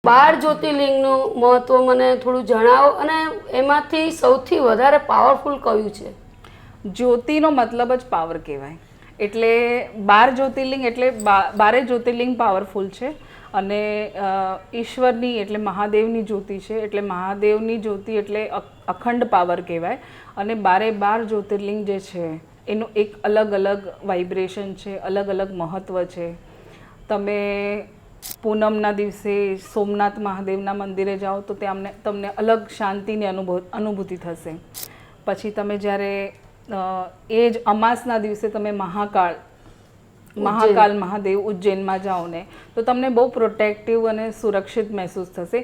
12 જ્યોતિર્લિંગનું મહત્વ મને થોડું જણાવો અને એમાંથી સૌથી વધારે પાવરફુલ કયું છે? જ્યોતિનો મતલબ જ પાવર કહેવાય. એટલે 12 જ્યોતિર્લિંગ એટલે 12 જ્યોતિર્લિંગ પાવરફુલ છે. અને ઈશ્વરની એટલે મહાદેવની જ્યોતિ છે. એટલે મહાદેવની જ્યોતિ એટલે અખંડ પાવર કહેવાય. અને 12 જ્યોતિર્લિંગ જે છે એનું એક અલગ અલગ વાઇબ્રેશન છે, અલગ અલગ મહત્ત્વ છે. તમે પૂનમના દિવસે સોમનાથ મહાદેવના મંદિરે જાઓ તો ત્યાં તમને અલગ શાંતિની અનુભૂતિ થશે. પછી તમે જ્યારે એ જ અમાસના દિવસે તમે મહાકાલ મહાદેવ ઉજ્જૈનમાં જાઓ ને તો તમને બહુ પ્રોટેક્ટિવ અને સુરક્ષિત મહેસૂસ થશે.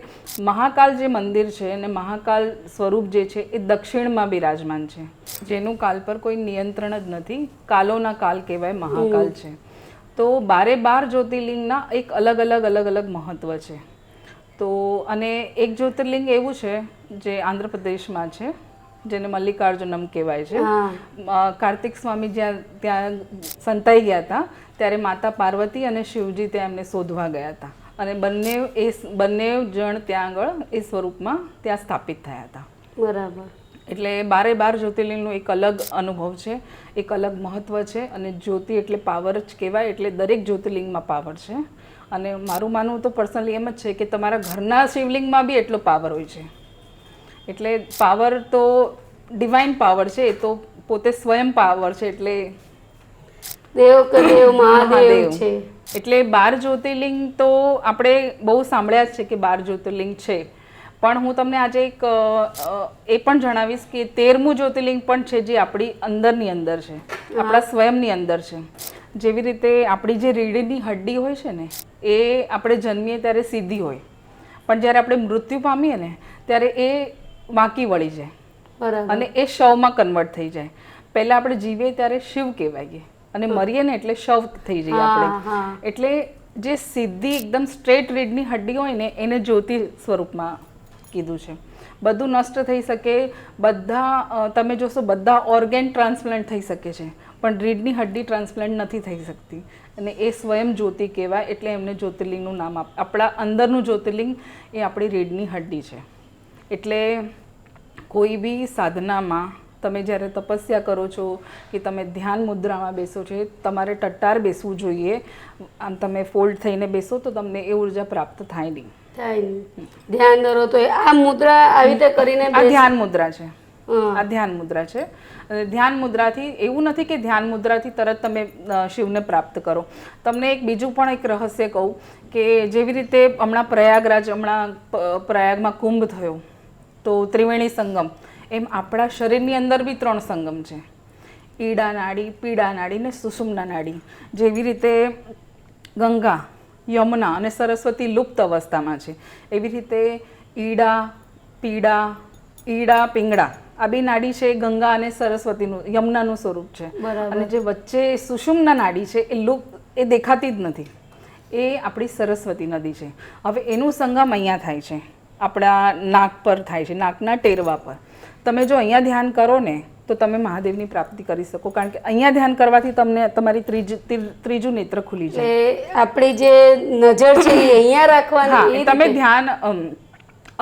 મહાકાલ જે મંદિર છે અને મહાકાલ સ્વરૂપ જે છે એ દક્ષિણમાં બિરાજમાન છે, જેનું કાલ પર કોઈ નિયંત્રણ જ નથી. કાલોના કાલ કહેવાય મહાકાલ છે. તો 12 જ્યોતિર્લિંગના એક અલગ અલગ મહત્ત્વ છે. તો અને એક જ્યોતિર્લિંગ એવું છે જે આંધ્રપ્રદેશમાં છે, જેને મલ્લિકાર્જુનમ કહેવાય છે. કાર્તિક સ્વામી જ્યાં ત્યાં સંતાઈ ગયા હતા ત્યારે માતા પાર્વતી અને શિવજી ત્યાં એમને શોધવા ગયા હતા અને બંને જણ ત્યાં આગળ એ સ્વરૂપમાં ત્યાં સ્થાપિત થયા હતા. બરાબર. એટલે 12 જ્યોતિર્લિંગનો એક અલગ અનુભવ છે, એક અલગ મહત્ત્વ છે. અને જ્યોતિ એટલે પાવર જ કહેવાય. એટલે દરેક જ્યોતિર્લિંગમાં પાવર છે. અને મારું માનવું તો પર્સનલી એમ જ છે કે તમારા ઘરના શિવલિંગમાં બી એટલો પાવર હોય છે. એટલે પાવર તો ડિવાઇન પાવર છે, એ તો પોતે સ્વયં પાવર છે. એટલે દેવ કે દેવ મહાદેવ છે. એટલે 12 જ્યોતિર્લિંગ તો આપણે બહુ સાંભળ્યા જ છે કે 12 જ્યોતિર્લિંગ છે. પણ હું તમને આજે એક એ પણ જણાવીશ કે 13મું જ્યોતિર્લિંગ પણ છે, જે આપણી અંદરની અંદર છે, આપણા સ્વયંની અંદર છે. જેવી રીતે આપણી જે રીઢની હડ્ડી હોય છે ને એ આપણે જન્મીએ ત્યારે સીધી હોય, પણ જ્યારે આપણે મૃત્યુ પામીએ ને ત્યારે એ વાંકી વળી જાય અને એ શવમાં કન્વર્ટ થઈ જાય. પહેલાં આપણે જીવીએ ત્યારે શિવ કહેવાઈએ અને મરીએ ને એટલે શવ થઈ જઈએ આપણે. એટલે જે સીધી એકદમ સ્ટ્રેટ રીઢની હડ્ડી હોય ને એને જ્યોતિ સ્વરૂપમાં કીધું છે. બધું નષ્ટ થઈ શકે, બધા તમે જોશો બધા ઓર્ગેન ટ્રાન્સપ્લાન્ટ થઈ શકે છે, પણ રીઢની હડ્ડી ટ્રાન્સપ્લાન્ટ નથી થઈ શકતી. અને એ સ્વયં જ્યોતિ કહેવાય. એટલે એમને જ્યોતિર્લિંગનું નામ આપણા અંદરનું જ્યોતિર્લિંગ એ આપણી રીઢની હડ્ડી છે. એટલે કોઈ બી સાધનામાં તમે જ્યારે તપસ્યા કરો છો કે તમે ધ્યાન મુદ્રામાં બેસો છો, તમારે ટટ્ટાર બેસવું જોઈએ. આમ તમે ફોલ્ડ થઈને બેસો તો તમને એ ઉર્જા પ્રાપ્ત થાય નહીં. ધ્યાન ધરો તો આ મુદ્રા આવી રીતે કરીને આ ધ્યાન મુદ્રા છે. આ ધ્યાન મુદ્રા છે. અને ધ્યાન મુદ્રાથી એવું નથી કે ધ્યાન મુદ્રાથી તરત તમે શિવને પ્રાપ્ત કરો. તમને એક બીજું પણ એક રહસ્ય કહું કે જેવી રીતે હમણાં પ્રયાગમાં કુંભ થયો તો ત્રિવેણી સંગમ, એમ આપણા શરીરની અંદર બી 3 સંગમ છે: ઈડા નાડી, પીડા નાડી ને સુષુમ્ના નાડી. જેવી રીતે ગંગા, યમુના અને સરસ્વતી લુપ્ત અવસ્થામાં છે, એવી રીતે ઈડા પિંગળા આ બે નાડી છે ગંગા અને સરસ્વતીનું, યમુનાનું સ્વરૂપ છે. અને જે વચ્ચે સુષુમ્ના નાડી છે એ લુપ્ત, એ દેખાતી જ નથી. એ આપણી સરસ્વતી નદી છે. હવે એનું સંગમ અહીંયા થાય છે, આપણા નાક પર થાય છે, નાકના ટેરવા પર. તમે જો અહીંયા ધ્યાન કરો ને તો તમે મહાદેવની પ્રાપ્તિ કરી શકો, કારણ કે અહીંયા ધ્યાન કરવાથી તમને તમારી ત્રીજું નેત્ર ખુલી જાય. આપણી જે નજર છે એ અહીંયા રાખવાની. તમે ધ્યાન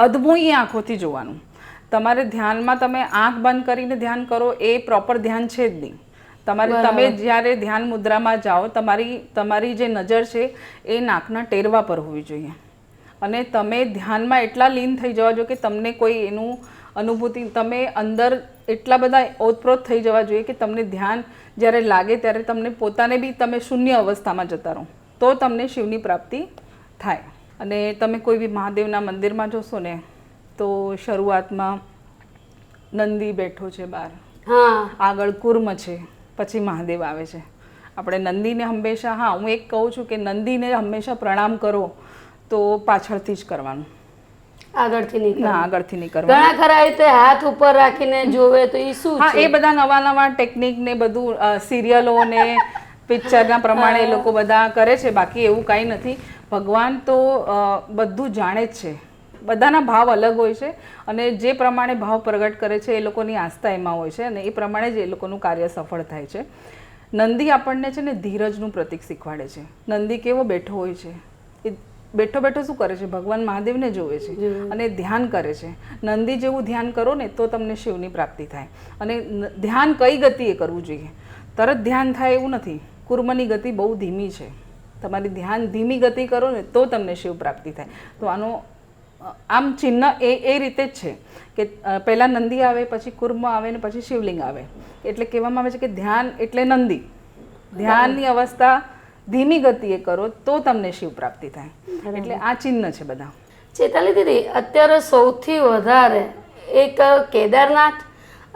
અદભુત આંખોથી જોવાનું. તમારે ધ્યાનમાં તમે આંખ બંધ કરીને ધ્યાન કરો એ પ્રોપર ધ્યાન છે જ નહીં. તમે જ્યારે ધ્યાન મુદ્રામાં જાઓ તમારી જે નજર છે એ નાકના ટેરવા પર હોવી જોઈએ. અને તમે ધ્યાનમાં એટલા લીન થઈ જવા જોઈએ કે તમને કોઈ એનું અનુભૂતિ, તમે અંદર એટલા બધા ઓતપ્રોત થઈ જવા જોઈએ કે તમને ધ્યાન જ્યારે લાગે ત્યારે તમને પોતાને બી તમે શૂન્ય અવસ્થામાં જતા રહો તો તમને શિવની પ્રાપ્તિ થાય. અને તમે કોઈ બી મહાદેવના મંદિરમાં જોશો ને તો શરૂઆતમાં નંદી બેઠો છે બહાર, આગળ કુર્મ છે, પછી મહાદેવ આવે છે. આપણે નંદીને હંમેશા, હું એક કહું છું કે નંદીને હંમેશા પ્રણામ કરો તો પાછળથી જ કરવાનું, આગળથી નહીં કરવાનું. ઘણા ખરા રીતે હાથ ઉપર રાખીને જોવે તો એ શું છે? એ બધા નવા ટેકનિક ને બધું સિરિયલો ને પિક્ચરના પ્રમાણે એ લોકો બધા કરે છે. બાકી એવું કાંઈ નથી. ભગવાન તો બધું જાણે જ છે. બધાના ભાવ અલગ હોય છે અને જે પ્રમાણે ભાવ પ્રગટ કરે છે એ લોકોની આસ્થા એમાં હોય છે અને એ પ્રમાણે જ એ લોકોનું કાર્ય સફળ થાય છે. નંદી આપણને છે ને ધીરજનું પ્રતીક શીખવાડે છે. નંદી કેવો બેઠો હોય છે, એ બેઠો બેઠો શું કરે છે, ભગવાન મહાદેવને જોવે છે અને ધ્યાન કરે છે. નંદી જેવું ધ્યાન કરો ને તો તમને શિવની પ્રાપ્તિ થાય. અને ધ્યાન કઈ ગતિએ કરવું જોઈએ? તરત ધ્યાન થાય એવું નથી. કુર્મની ગતિ બહુ ધીમી છે. તમારી ધ્યાન ધીમી ગતિ કરો ને તો તમને શિવ પ્રાપ્તિ થાય. તો આનો આમ ચિહ્ન એ રીતે જ છે કે પહેલાં નંદી આવે, પછી કુર્મ આવે ને પછી શિવલિંગ આવે. એટલે કહેવામાં આવે છે કે ધ્યાન એટલે નંદી. ધ્યાનની અવસ્થા ધીમી ગતિએ કરો તો તમને શિવ પ્રાપ્તિ થાય. એટલે આ ચિહ્ન છે બધા. ચેતાલી દીદી, અત્યારે સૌથી વધારે એક કેદારનાથ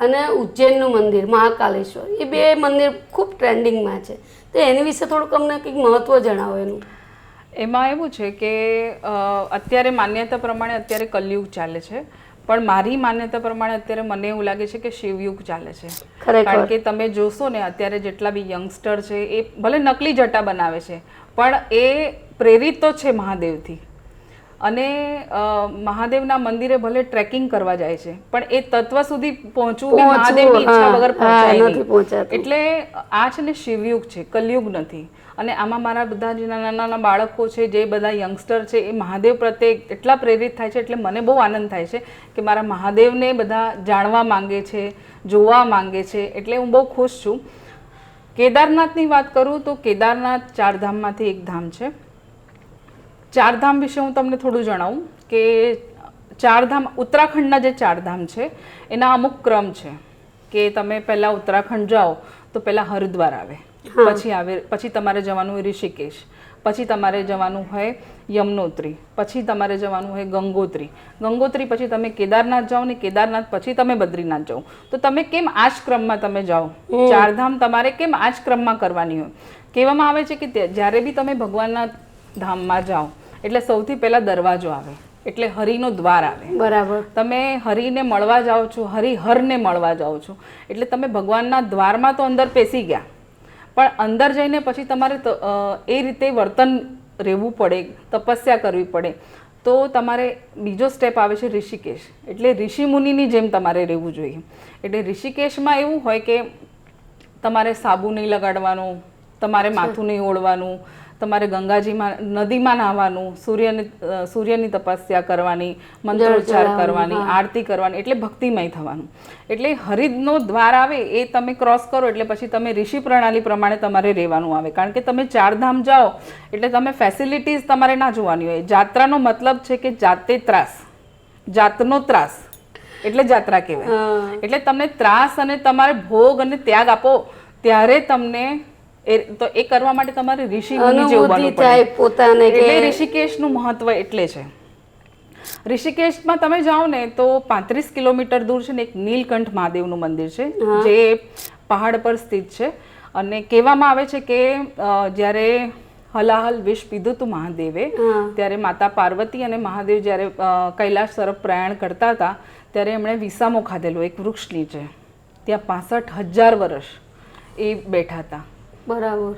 અને ઉજ્જૈનનું મંદિર મહાકાલેશ્વર, એ બે મંદિર ખૂબ ટ્રેન્ડિંગમાં છે. તો એની વિશે થોડુંક અમને કંઈક મહત્ત્વ જણાવો એનું. એમાં એવું છે કે અત્યારે માન્યતા પ્રમાણે અત્યારે કલયુગ ચાલે છે, પણ મારી માન્યતા પ્રમાણે અત્યારે મને એવું લાગે છે કે શિવયુગ ચાલે છે. કારણ કે તમે જોશો ને અત્યારે જેટલા બી યંગસ્ટર છે એ ભલે નકલી જટા બનાવે છે, પણ એ પ્રેરિત તો છે મહાદેવથી. અને મહાદેવના મંદિરે ભલે ટ્રેકિંગ કરવા જાય છે, પણ એ તત્વ સુધી પહોંચવું બી મહાદેવની ઈચ્છા વગર પહોંચાય નહીં. એટલે આ છે ને શિવયુગ છે, કલયુગ નથી. અને આમાં મારા બધા જે નાના નાના બાળકો છે, જે બધા યંગસ્ટર છે, એ મહાદેવ પ્રત્યે એટલા પ્રેરિત થાય છે. એટલે મને બહુ આનંદ થાય છે કે મારા મહાદેવને બધા જાણવા માંગે છે, જોવા માંગે છે. એટલે હું બહુ ખુશ છું. કેદારનાથની વાત કરું તો કેદારનાથ 4 ધામમાંથી એક ધામ છે. 4 ધામ વિશે હું તમને થોડું જણાવું કે 4 ધામ, ઉત્તરાખંડના જે 4 ધામ છે એના અમુક ક્રમ છે કે તમે પહેલાં ઉત્તરાખંડ જાઓ તો પહેલાં હરિદ્વાર આવે, પછી તમારે જવાનું હોય ઋષિકેશ, પછી તમારે જવાનું હોય યમનોત્રી, પછી તમારે જવાનું હોય ગંગોત્રી. ગંગોત્રી પછી તમે કેદારનાથ જાઓ ને કેદારનાથ પછી તમે બદ્રીનાથ જાઓ. તો તમે કેમ આ જ ક્રમમાં તમે જાઓ? 4 ધામ તમારે કેમ આ જ ક્રમમાં કરવાની હોય? કહેવામાં આવે છે કે જ્યારે બી તમે ભગવાનના ધામમાં જાઓ એટલે સૌથી પહેલાં દરવાજો આવે, એટલે હરિનો દ્વાર આવે. બરાબર. તમે હરિને મળવા જાઓ છો, હરિહરને મળવા જાઓ છો, એટલે તમે ભગવાનના દ્વારમાં તો અંદર પેસી ગયા, પણ અંદર જઈને પછી તમારે એ રીતે વર્તન રહેવું પડે, તપસ્યા કરવી પડે. તો તમારે બીજો સ્ટેપ આવે છે ઋષિકેશ, એટલે ઋષિ મુનિની જેમ તમારે રહેવું જોઈએ. એટલે ઋષિકેશમાં એવું હોય કે તમારે સાબુ નહીં લગાડવાનું, તમારે માથું નહીં ઓળવાનું, તમારે ગંગાજીમાં નદીમાં નાહવાનું, સૂર્યની તપસ્યા કરવાની, મંત્રોચ્ચાર કરવાની, આરતી કરવાની, એટલે ભક્તિમય થવાનું. એટલે હરિનો દ્વાર આવે એ તમે ક્રોસ કરો એટલે પછી તમે ઋષિ પ્રણાલી પ્રમાણે તમારે રહેવાનું આવે. કારણ કે તમે 4 ધામ જાઓ એટલે તમે ફેસિલિટીઝ તમારે ના જોવાની હોય. જાત્રાનો મતલબ છે કે જાતે ત્રાસ, જાતનો ત્રાસ એટલે જાત્રા કહેવાય. એટલે તમને ત્રાસ અને તમારે ભોગ અને ત્યાગ આપો ત્યારે તમને તો એ કરવા માટે તમારે ઋષિ મુનિ જેવું બનવું પડે. એટલે ઋષિકેશનું મહત્વ એટલે છે. ઋષિકેશમાં તમે જાઓ ને તો 35 કિલોમીટર દૂર છે ને એક નીલકંઠ મહાદેવનું મંદિર છે, જે પહાડ પર સ્થિત છે. અને કહેવામાં આવે છે કે જ્યારે હલાહલ વિષ પીધું હતું મહાદેવે, ત્યારે માતા પાર્વતી અને મહાદેવ જ્યારે કૈલાશ તરફ પ્રયાણ કરતા હતા ત્યારે એમણે વિસામો ખાધેલો એક વૃક્ષ નીચે. ત્યાં 65,000 વર્ષ એ બેઠા હતા. બરાબર.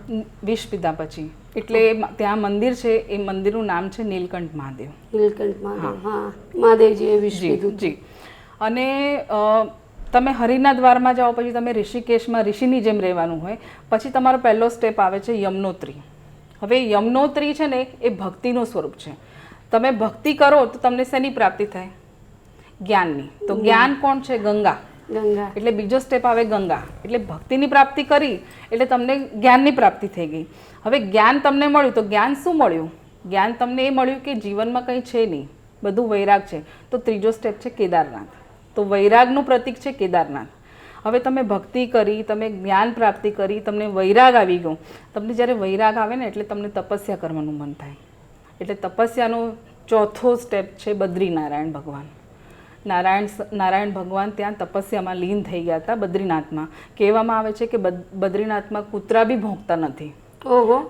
વિષ પીધા પછી. એટલે ત્યાં મંદિર છે, એ મંદિરનું નામ છે નીલકંઠ મહાદેવ. નીલકંઠ મહાદેવ, હા, મહાદેવજીએ વિષ પીધું. જી. અને તમે હરિના દ્વારમાં જાઓ પછી તમે ઋષિકેશમાં ઋષિની જેમ રહેવાનું હોય. પછી તમારો પહેલો સ્ટેપ આવે છે યમનોત્રી. હવે યમનોત્રી છે ને એ ભક્તિનું સ્વરૂપ છે. તમે ભક્તિ કરો તો તમને શેની પ્રાપ્તિ થાય? જ્ઞાનની. તો જ્ઞાન કોણ છે? ગંગા. એટલે બીજો સ્ટેપ આવે ગંગા. એટલે ભક્તિની પ્રાપ્તિ કરી એટલે તમને જ્ઞાનની પ્રાપ્તિ થઈ ગઈ. હવે જ્ઞાન તમને મળ્યું તો જ્ઞાન શું મળ્યું? જ્ઞાન તમને એ મળ્યું કે જીવનમાં કંઈ છે નહીં, બધું વૈરાગ છે. તો ત્રીજો સ્ટેપ છે કેદારનાથ. તો વૈરાગનું પ્રતીક છે કેદારનાથ. હવે તમે ભક્તિ કરી, તમે જ્ઞાન પ્રાપ્તિ કરી, તમને વૈરાગ આવી ગયો. તમને જ્યારે વૈરાગ આવે ને એટલે તમને તપસ્યા કરવાનું મન થાય. એટલે તપસ્યાનો ચોથો સ્ટેપ છે બદ્રીનારાયણ ભગવાન. નારાયણ ભગવાન ત્યાં તપસ્યામાં લીન થઈ ગયા હતા બદ્રીનાથમાં. કહેવામાં આવે છે કે બદ્રીનાથમાં કૂતરા બી ભોંકતા નથી,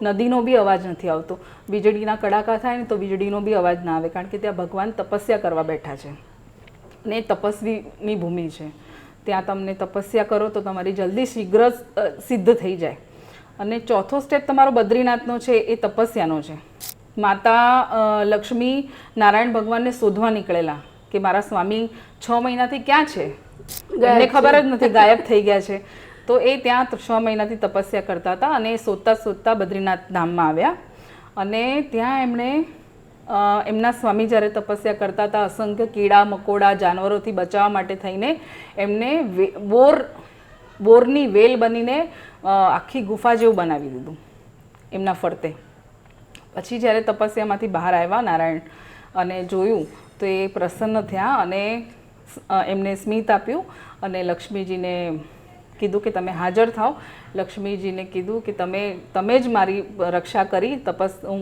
નદીનો બી અવાજ નથી આવતો. વીજળીના કડાકા થાય ને તો વીજળીનો બી અવાજ ના આવે, કારણ કે ત્યાં ભગવાન તપસ્યા કરવા બેઠા છે ને તપસ્વીની ભૂમિ છે. ત્યાં તમને તપસ્યા કરો તો તમારી જલ્દી શીઘ્ર સિદ્ધ થઈ જાય. અને ચોથો સ્ટેપ તમારો બદ્રીનાથનો છે, એ તપસ્યાનો છે. માતા લક્ષ્મી નારાયણ ભગવાનને શોધવા નીકળેલા કે મારા સ્વામી 6 મહિનાથી ક્યાં છે, એમને ખબર જ નથી, ગાયબ થઈ ગયા છે. તો એ ત્યાં 6 મહિનાથી તપસ્યા કરતા હતા અને શોધતા શોધતા બદ્રીનાથ ધામમાં આવ્યા. અને ત્યાં એમણે એમના સ્વામી જ્યારે તપસ્યા કરતા હતા, અસંખ્ય કીડા મકોડા જાનવરોથી બચાવવા માટે થઈને એમને બોરની વેલ બનીને આખી ગુફા જેવું બનાવી દીધું એમના ફરતે. પછી જ્યારે તપસ્યામાંથી બહાર આવ્યા નારાયણ અને જોયું તો એ પ્રસન્ન થયા અને એમને સ્મિત આપ્યું અને લક્ષ્મીજીને કીધું કે તમે હાજર થાઓ. લક્ષ્મીજીને કીધું કે તમે જ મારી રક્ષા કરી,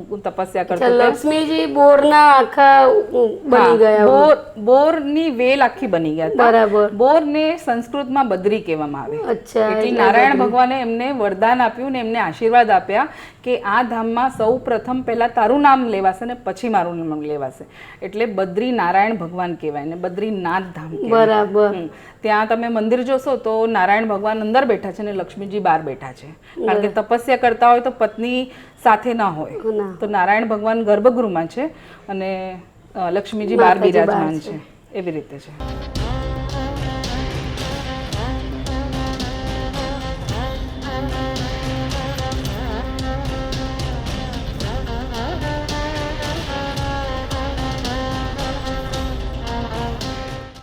હું તપસ્યા કરતો હતો. લક્ષ્મીજી બોરના આખા બની ગયા, બોરની વેલ આખી બની ગયા હતા. બરાબર. બોરને સંસ્કૃતમાં બદ્રી કહેવામાં આવે. અચ્છા. એટલે નારાયણ ભગવાને એમને વરદાન આપ્યું ને એમને આશીર્વાદ આપ્યા કે આ ધામમાં સૌ પ્રથમ પહેલા તારું નામ લેવાશે ને પછી મારું નામ લેવાશે. એટલે બદ્રી નારાયણ ભગવાન કહેવાય ને બદ્રીનાથ ધામ કહેવાય. બરાબર. ત્યાં તમે મંદિર જોશો તો નારાયણ ભગવાન અંદર બેઠા છે ને લક્ષ્મીજી બહાર બેઠા છે. કારણ કે તપસ્યા કરતા હોય તો પત્ની સાથે ના હોય, તો નારાયણ ભગવાન ગર્ભગૃહમાં છે અને લક્ષ્મીજી બહાર બિરાજમાન છે. એવી રીતે છે.